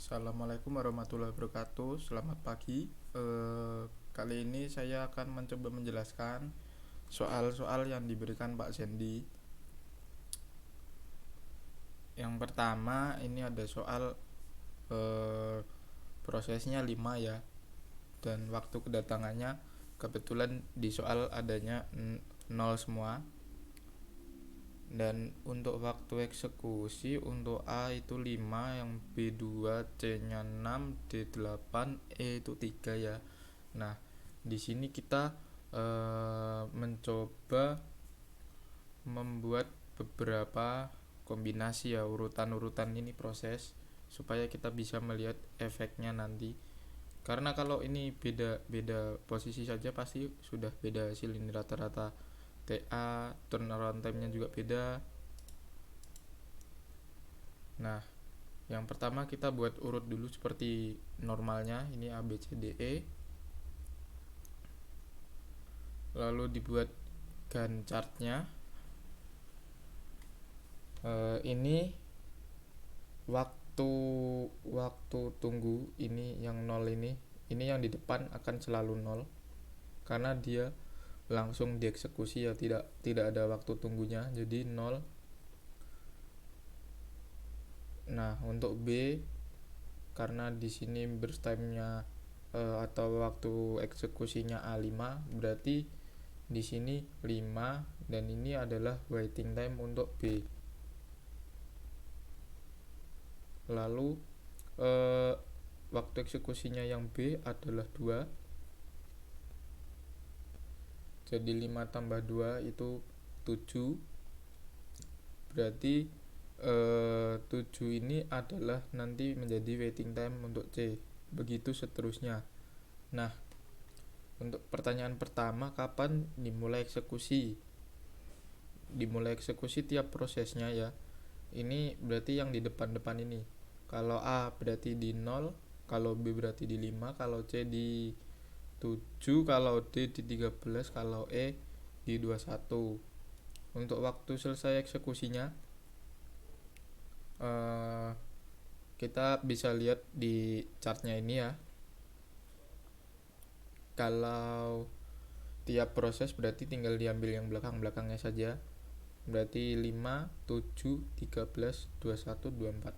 Assalamualaikum warahmatullahi wabarakatuh. Selamat pagi. Kali ini saya akan mencoba menjelaskan soal-soal yang diberikan Pak Zendi. Yang pertama, ini ada soal prosesnya 5 ya. Dan waktu kedatangannya kebetulan di soal adanya 0 semua. Dan untuk waktu eksekusi untuk A itu 5, yang B 2, C nya 6, D 8, E itu 3 ya. Nah, di sini kita mencoba membuat beberapa kombinasi ya, urutan-urutan ini proses supaya kita bisa melihat efeknya nanti. Karena kalau ini beda posisi saja pasti sudah beda hasil ini rata-rata. TA turnaround time-nya juga beda. Nah, yang pertama kita buat urut dulu seperti normalnya, ini A B C D E. Lalu dibuat Gantt chart-nya. Ini waktu tunggu ini yang 0 ini yang di depan akan selalu 0 karena dia langsung dieksekusi ya, tidak ada waktu tunggunya, jadi 0. Nah, untuk B karena di sini burst time-nya atau waktu eksekusinya A5, berarti di sini 5 dan ini adalah waiting time untuk B. Lalu waktu eksekusinya yang B adalah 2. Jadi 5 tambah 2 itu 7. Berarti 7 ini adalah nanti menjadi waiting time untuk C. Begitu seterusnya. Nah, untuk pertanyaan pertama, kapan dimulai eksekusi? Dimulai eksekusi tiap prosesnya ya. Ini berarti yang di depan-depan ini. Kalau A berarti di 0, kalau B berarti di 5, kalau C di 7, kalau D di 13, kalau E di 21. Untuk waktu selesai eksekusinya kita bisa lihat di chartnya ini ya. Kalau tiap proses berarti tinggal diambil yang belakang-belakangnya saja. Berarti 5, 7, 13, 21, 24.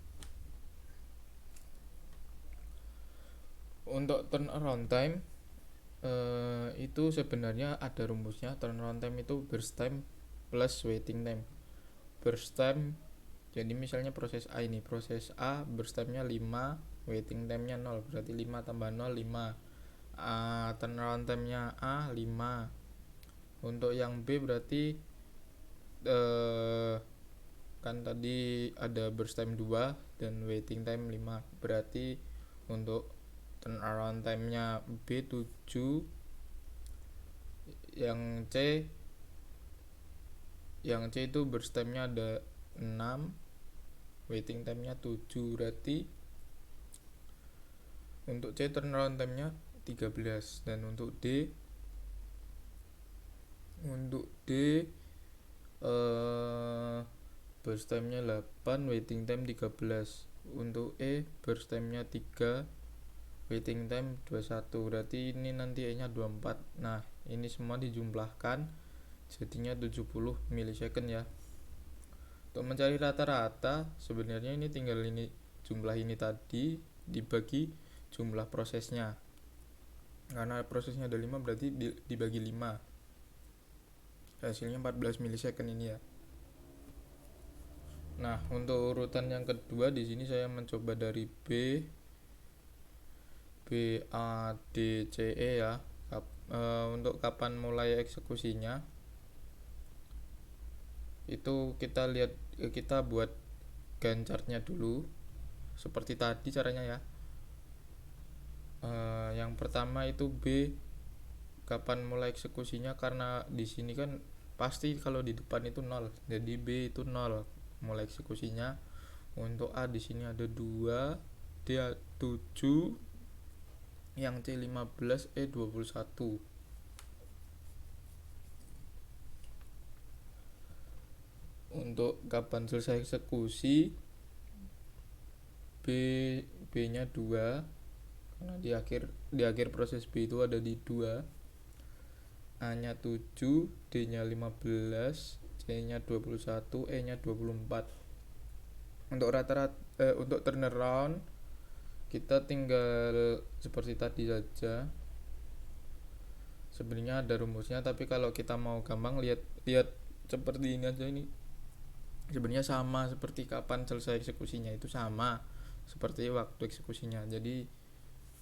Untuk turnaround time itu sebenarnya ada rumusnya. Turnaround time itu burst time plus waiting time. Burst time, jadi misalnya proses A ini, proses A burst time-nya 5, waiting time-nya 0, berarti 5 tambah 0, 5. Turnaround time-nya A 5. Untuk yang B berarti kan tadi ada burst time 2 dan waiting time 5, berarti untuk turnaround time-nya B 7. Yang C itu burst time-nya ada 6, waiting time-nya 7, berarti untuk C turnaround time-nya 13. Dan untuk D burst time-nya 8, waiting time 13. Untuk E burst time-nya 3, waiting time 21. Berarti ini nanti E-nya 24. Nah, ini semua dijumlahkan jadinya 70 milisecond ya. Untuk mencari rata-rata sebenarnya ini tinggal ini jumlah ini tadi dibagi jumlah prosesnya. Karena prosesnya ada 5 berarti dibagi 5. Hasilnya 14 milisecond ini ya. Nah, untuk urutan yang kedua di sini saya mencoba dari B A D C E ya. Untuk kapan mulai eksekusinya itu kita lihat, kita buat Gantt chart-nya dulu seperti tadi caranya ya. Yang pertama itu B kapan mulai eksekusinya, karena di sini kan pasti kalau di depan itu 0, jadi B itu 0 mulai eksekusinya. Untuk A di sini ada 2, D 7, yang C 15, E 21. Untuk kapan selesai eksekusi B nya 2 karena di akhir proses B itu ada di 2, A nya 7, D nya 15, C nya 21, E nya 24. Untuk untuk turnaround kita tinggal seperti tadi saja. Sebenarnya ada rumusnya, tapi kalau kita mau gampang lihat seperti ini aja. Ini sebenarnya sama seperti kapan selesai eksekusinya, itu sama seperti waktu eksekusinya. Jadi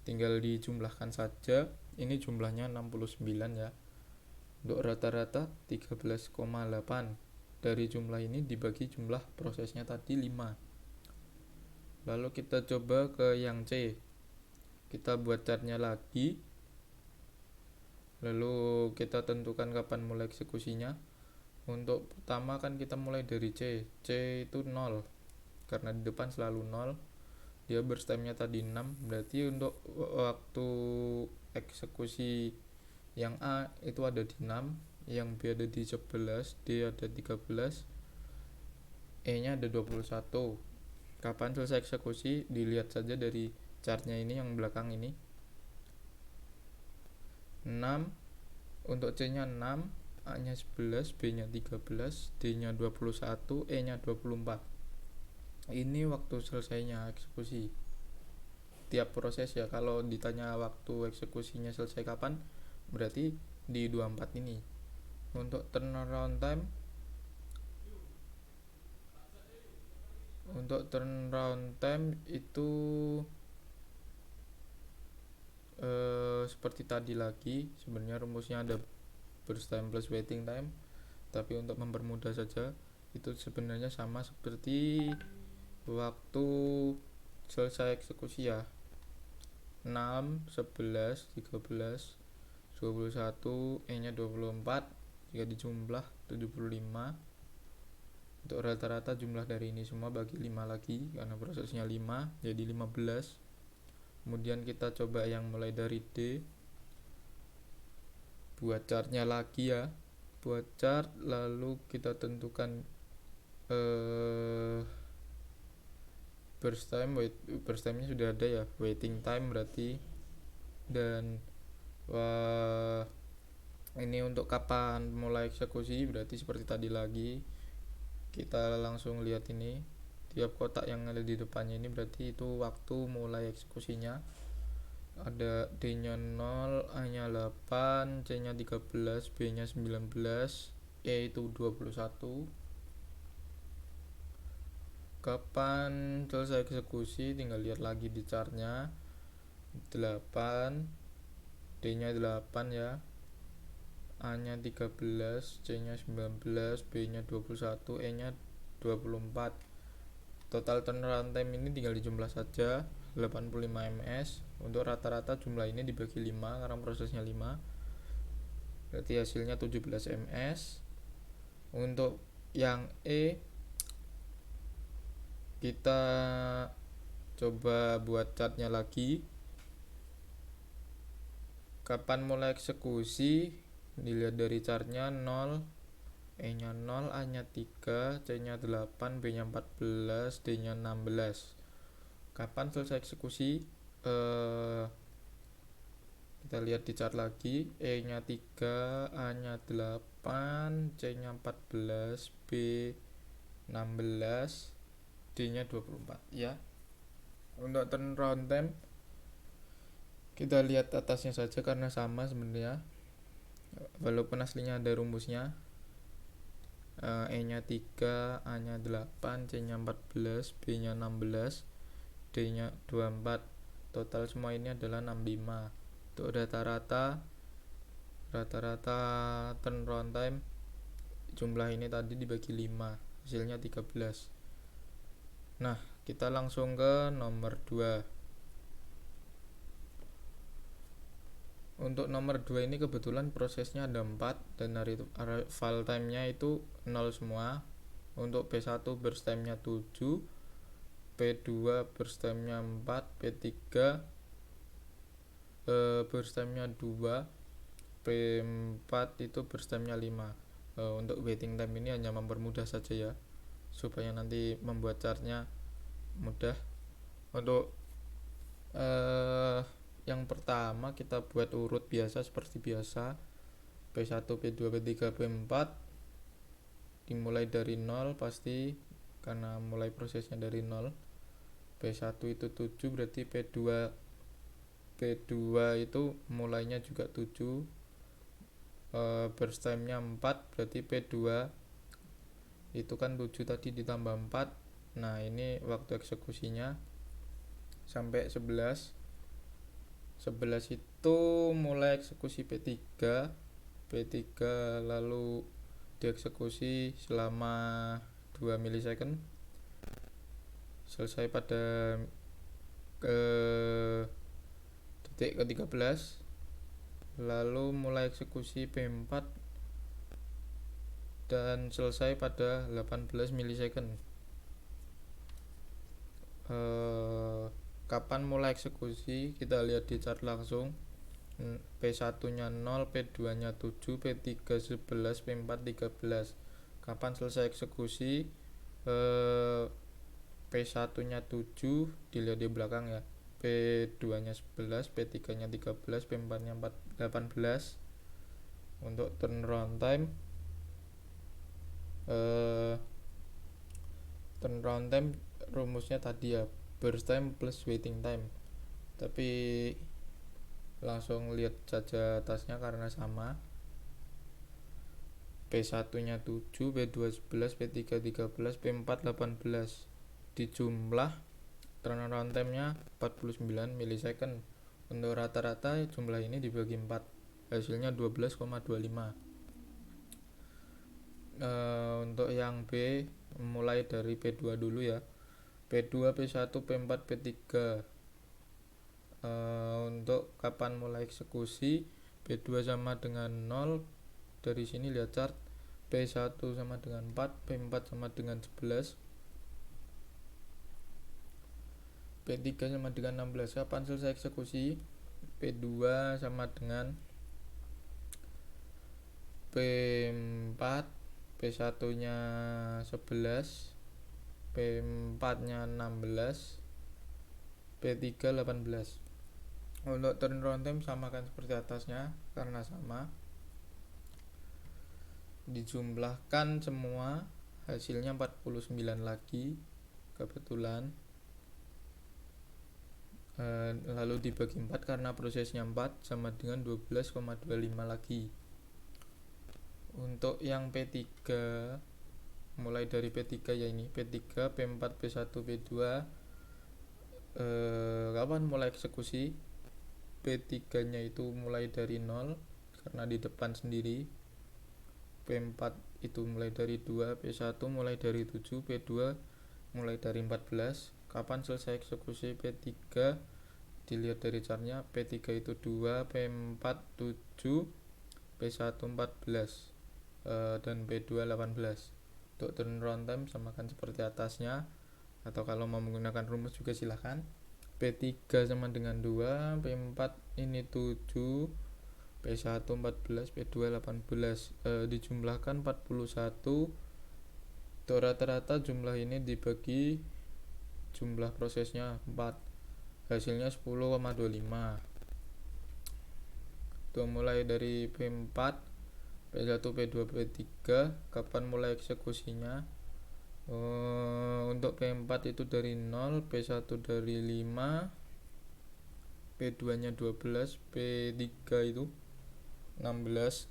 tinggal dijumlahkan saja. Ini jumlahnya 69 ya. Untuk rata-rata 13,8. Dari jumlah ini dibagi jumlah prosesnya tadi 5. Lalu kita coba ke yang C. Kita buat chartnya lagi. Lalu kita tentukan kapan mulai eksekusinya. Untuk pertama kan kita mulai dari C. C itu 0 karena di depan selalu 0. Dia berstemnya tadi 6. Berarti untuk waktu eksekusi yang A itu ada di 6, yang B ada di 11, D ada 13, E nya ada 21. Kapan selesai eksekusi? Dilihat saja dari chartnya ini yang belakang ini. 6, untuk C nya 6, A nya 11, B nya 13, D nya 21, E nya 24. Ini waktu selesainya eksekusi tiap proses ya. Kalau ditanya waktu eksekusinya selesai kapan, berarti di 24 ini. Untuk turnaround time itu seperti tadi lagi. Sebenarnya rumusnya ada burst time plus waiting time, tapi untuk mempermudah saja itu sebenarnya sama seperti waktu selesai eksekusi ya. 6, 11, 13, 21, E nya 24, jika dijumlah 75. Untuk rata-rata jumlah dari ini semua bagi 5 lagi karena prosesnya 5, jadi 15. Kemudian kita coba yang mulai dari D. Buat chartnya lagi ya. Buat chart, lalu kita tentukan burst time-nya sudah ada ya, waiting time berarti. Dan ini untuk kapan mulai eksekusi berarti seperti tadi lagi. Kita langsung lihat ini, tiap kotak yang ada di depannya ini berarti itu waktu mulai eksekusinya. Ada D nya 0, A nya 8, C nya 13, B nya 19, E itu 21. Kapan selesai eksekusi tinggal lihat lagi di chartnya. 8, D nya 8 ya, A nya 13, C nya 19, B nya 21, E nya 24. Total turnaround time ini tinggal dijumlah saja, 85 ms. Untuk rata-rata jumlah ini dibagi 5 karena prosesnya 5, berarti hasilnya 17 ms. Untuk yang E kita coba buat chartnya lagi. Kapan mulai eksekusi? Dilihat dari chartnya 0, E nya 0, A nya 3, C nya 8, B nya 14, D nya 16. Kapan selesai eksekusi? Kita lihat di chart lagi. E nya 3, A nya 8, C nya 14, B 16, D nya 24 ya. Untuk turnaround time kita lihat atasnya saja karena sama sebenarnya, walaupun aslinya ada rumusnya. E nya 3, A nya 8, C nya 14, B nya 16, D nya 24. Total semua ini adalah 65. Untuk rata-rata turnaround time jumlah ini tadi dibagi 5, hasilnya 13. Nah, kita langsung ke nomor 2. Untuk nomor 2 ini kebetulan prosesnya ada 4 dan arrival time-nya itu 0 semua. Untuk P1 burst time-nya 7, P2 burst time-nya 4, P3 burst time-nya 2, P4 itu burst time-nya 5. Untuk waiting time ini hanya mempermudah saja ya, supaya nanti membuat chartnya mudah. Untuk yang pertama kita buat urut biasa seperti biasa, P1, P2, P3, P4 dimulai dari 0 pasti karena mulai prosesnya dari 0. P1 itu 7 berarti P2 itu mulainya juga 7. Burst time-nya 4 berarti P2 itu kan 7 tadi ditambah 4. Nah, ini waktu eksekusinya sampai 11 itu mulai eksekusi P3 lalu dieksekusi selama 2 milisecond selesai pada detik ke-13, lalu mulai eksekusi P4 dan selesai pada 18 milisecond. Kapan mulai eksekusi kita lihat di chart langsung. P1 nya 0, P2 nya 7, P3 11, P4 13. Kapan selesai eksekusi? P1 nya 7 dilihat di belakang ya, P2 nya 11, P3 nya 13, P4 nya 18. Untuk turnaround time rumusnya tadi ya, burst time plus waiting time, tapi langsung lihat saja atasnya karena sama. P1 nya 7, P2 11, P3 13, P4 18. Dijumlah turnaround time nya 49 milisecond. Untuk rata-rata jumlah ini dibagi 4, hasilnya 12,25. Untuk yang B mulai dari P2 dulu ya, P2, P1, P4, P3. Untuk kapan mulai eksekusi, P2 sama dengan 0, dari sini lihat chart, P1 sama dengan 4, P4 sama dengan 11, P3 sama dengan 16. Kapan selesai eksekusi? P2 sama dengan P4, P1 nya 11, P4 nya 16, P3 18. Untuk turnaround time samakan seperti atasnya karena sama. Dijumlahkan semua hasilnya 49 lagi kebetulan, lalu dibagi 4 karena prosesnya 4 sama dengan 12,25 lagi. Untuk yang P3 mulai dari P3 ya, ini P3, P4, P1, P2. Kapan mulai eksekusi? P3 nya itu mulai dari 0 karena di depan sendiri. P4 itu mulai dari 2, P1 mulai dari 7, P2 mulai dari 14. Kapan selesai eksekusi P3? Dilihat dari chartnya, P3 itu 2, P4 7, P1 14, dan P2 18. Untuk turnaround time samakan seperti atasnya, atau kalau mau menggunakan rumus juga silahkan. P3 sama dengan 2, P4 ini 7, P1 14, P2 18. Dijumlahkan 41. Untuk rata-rata jumlah ini dibagi jumlah prosesnya 4, hasilnya 10,25. Itu mulai dari P4, P1, P2, P3. Kapan mulai eksekusinya? Untuk P4 itu dari 0, P1 dari 5, P2 nya 12, P3 itu 16.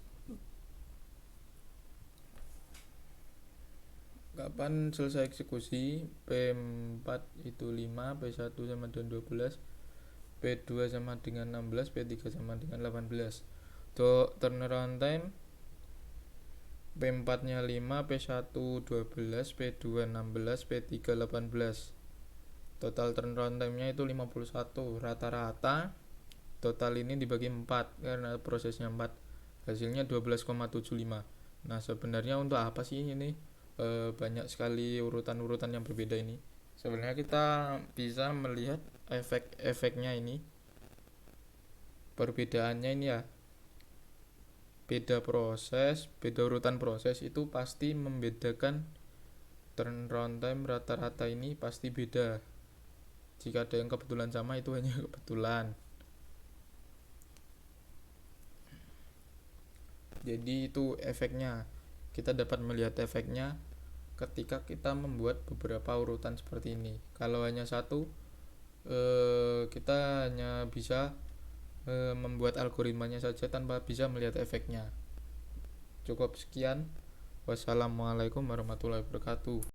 Kapan selesai eksekusi? P4 itu 5, P1 sama dengan 12, P2 sama dengan 16, P3 sama dengan 18. Untuk turnaround time, P4 nya 5, P1 12, P2 16, P3 18. Total turnaround time nya itu 51. Rata-rata total ini dibagi 4 karena prosesnya 4, hasilnya 12,75. Nah, sebenarnya untuk apa sih ini? Banyak sekali urutan-urutan yang berbeda ini. Sebenarnya kita bisa melihat efek-efeknya ini. Perbedaannya ini ya, beda proses, beda urutan proses itu pasti membedakan turnaround time. Rata-rata ini pasti beda. Jika ada yang kebetulan sama, itu hanya kebetulan. Jadi itu efeknya. Kita dapat melihat efeknya ketika kita membuat beberapa urutan seperti ini. Kalau hanya satu, kita hanya bisa membuat algoritmanya saja tanpa bisa melihat efeknya. Cukup sekian. Wassalamualaikum warahmatullahi wabarakatuh.